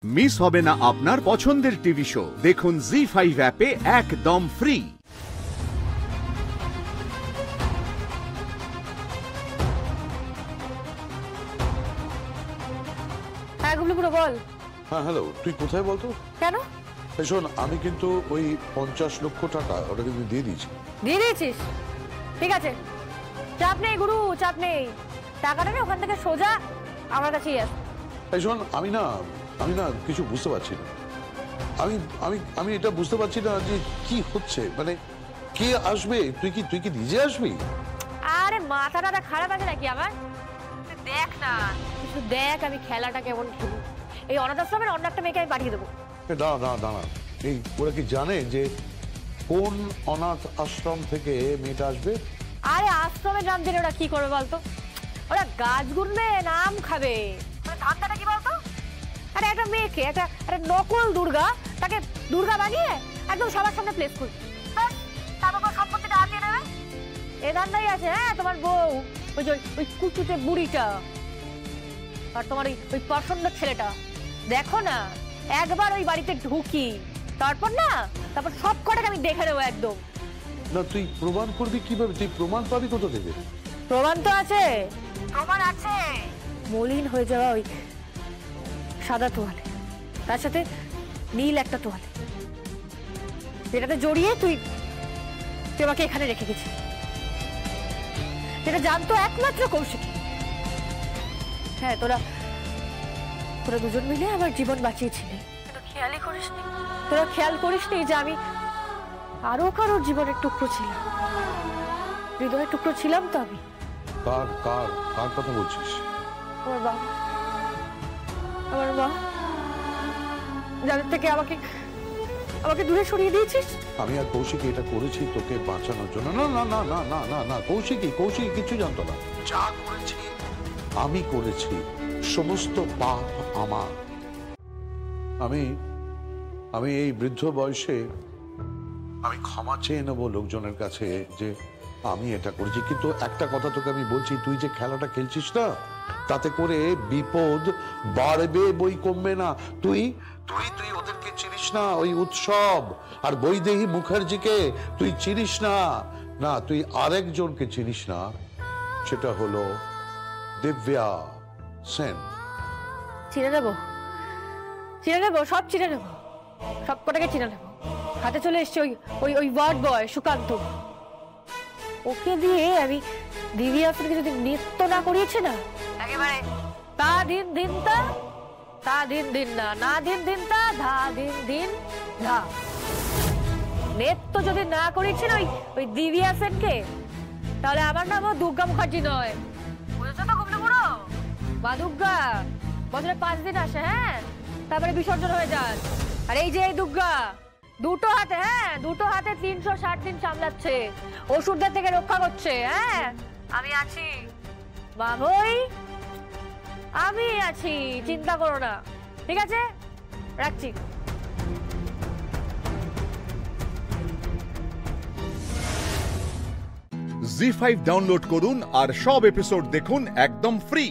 Miss হবে না আপনার পছন্দের টিভি শো। দেখুন জি5 অ্যাপে একদম ফ্রি। হ্যাঁ গুবলু বল। হ্যাঁ হ্যালো, তুই কোথায় বলতো? কেন? শোন, আমি কিন্তু ওই 50 লক্ষ টাকা ওটা কিন্তু দিয়ে দিয়েছি। দিয়ে দিয়েছিস? ঠিক আছে, চাপ নেই গুরু, চাপ নেই। টাকাটা না ওখান থেকে সোজা আমার কাছেই আসবে। শোন, আমি না কিছু বুঝতে পারছি না। আমি আমি আমি এটা বুঝতে পারছি না যে কি হচ্ছে, মানে কে আসবে? তুই কি নিজে আসবি? আরে মাথাটা খারাপ আছে নাকি আমার? দেখ না, কিছু দেখ আমি খেলাটা কেমন খেলি। এই অনাথ আশ্রমের অন্য একটা মেয়েকে আমি পাঠিয়ে দেবো। দাঁড়া, এই ওরা কি জানে যে কোন অনাথ আশ্রম থেকে মেয়েটা আসবে? আরে আশ্রমের নাম জেনে ওরা কি করবে বলতো? ওরা গাছ গুনবে, নাম খাবে। ধান্দাটা কি বলতো? আরে একটা মেয়েকে একটা নকল দুর্গা, তাকে দুর্গা বানিয়ে একদম সবার সামনে প্লেস করবে, তারপর সম্পত্তিটা হাতিয়ে নেবে। এ ধান্দাই আছে। হ্যাঁ, তোমার বউ ওই কুচুতে বুড়িটা আর তোমার ওই প্রসন্ন ছেলেটা, দেখো না একবার ওই বাড়িতে ঢুকি, তারপর সব কটাকে আমি দেখে নেবো একদম। না, তুই প্রমাণ করবি কিভাবে? তুই প্রমাণ পাবি কোথা থেকে? প্রমাণ তো আছে, প্রমাণ আছে। মলিন হয়ে যাওয়া ওই সাদা তোয়ালে, তার সাথে নীল একটা তোয়ালে, যেটাতে জড়িয়ে তুই আমাকে এখানে রেখে গেছিস। যেটা জানতো একমাত্র কৌশিক। হ্যাঁ, তোরা দুজন মিলে আমার জীবন বাঁচিয়েছিলি। তোরা খেয়াল করিসনি যে আমি আরো কারোর জীবনের টুকরো ছিলাম, হৃদয়ের টুকরো ছিলাম তো আমি। কার কথা বলছিস? আমার মা, যাদের থেকে আমাকে দূরে সরিয়ে দিয়েছিস। আমি আর কৌশিক এটা করেছি তোকে বাঁচানোর জন্য। না, কৌশিক কিছু জানতো না। যা করেছি আমি করেছি, সমস্ত পাপ আমার। আমি এই বৃদ্ধ বয়সে আমি ক্ষমা চেয়ে নেবো লোকজনের কাছে যে আমি এটা করেছি। কিন্তু একটা কথা তোকে আমি বলছি, তুই যে খেলাটা খেলছিস না, তাতে করে বিপদ বাড়বে, বই কমবে না। তুই ওদেরকে চিনিস না, ওই উৎসব আর বৈদেহী মুখার্জিকে তুই চিনিস না, তুই আরেকজনকে চিনিস না, সেটা হলো দিব্যা সেন। চিনে নেবো, সব চিনে নেবো, সব কটাকে চিনে নেবো। হাতে চলে এসছে ওই ওয়ার্ড বয় সুকান্ত। ওকে দিয়ে আমি দিদি আসলে যদি নৃত্য না করিয়েছে না, একেবারে তা দিন দিন তা দিন দিন না দিন দিন তা ধা দিন দিন ধা। নৃত্য যদি না করিয়েছে না ওই দিব্যা সেনকে, তাহলে আমার নামও দুর্গা মুখার্জি নয়। বুঝেছো তো গুবলু বুড়ো? মা দুর্গা বছরে 5 দিন আসে, হ্যাঁ, তারপরে বিসর্জন হয়ে যান। আর এই যে এই দুর্গা দুটো হাতে 360 দিন সামলাচ্ছে, অসুরদের থেকে রক্ষা করছে। হ্যাঁ, আমি আছি বাবুই, আমি আছি, চিন্তা করো না। ঠিক আছে, রাখছি। জি5 ডাউনলোড করুন আর সব এপিসোড দেখুন একদম ফ্রি।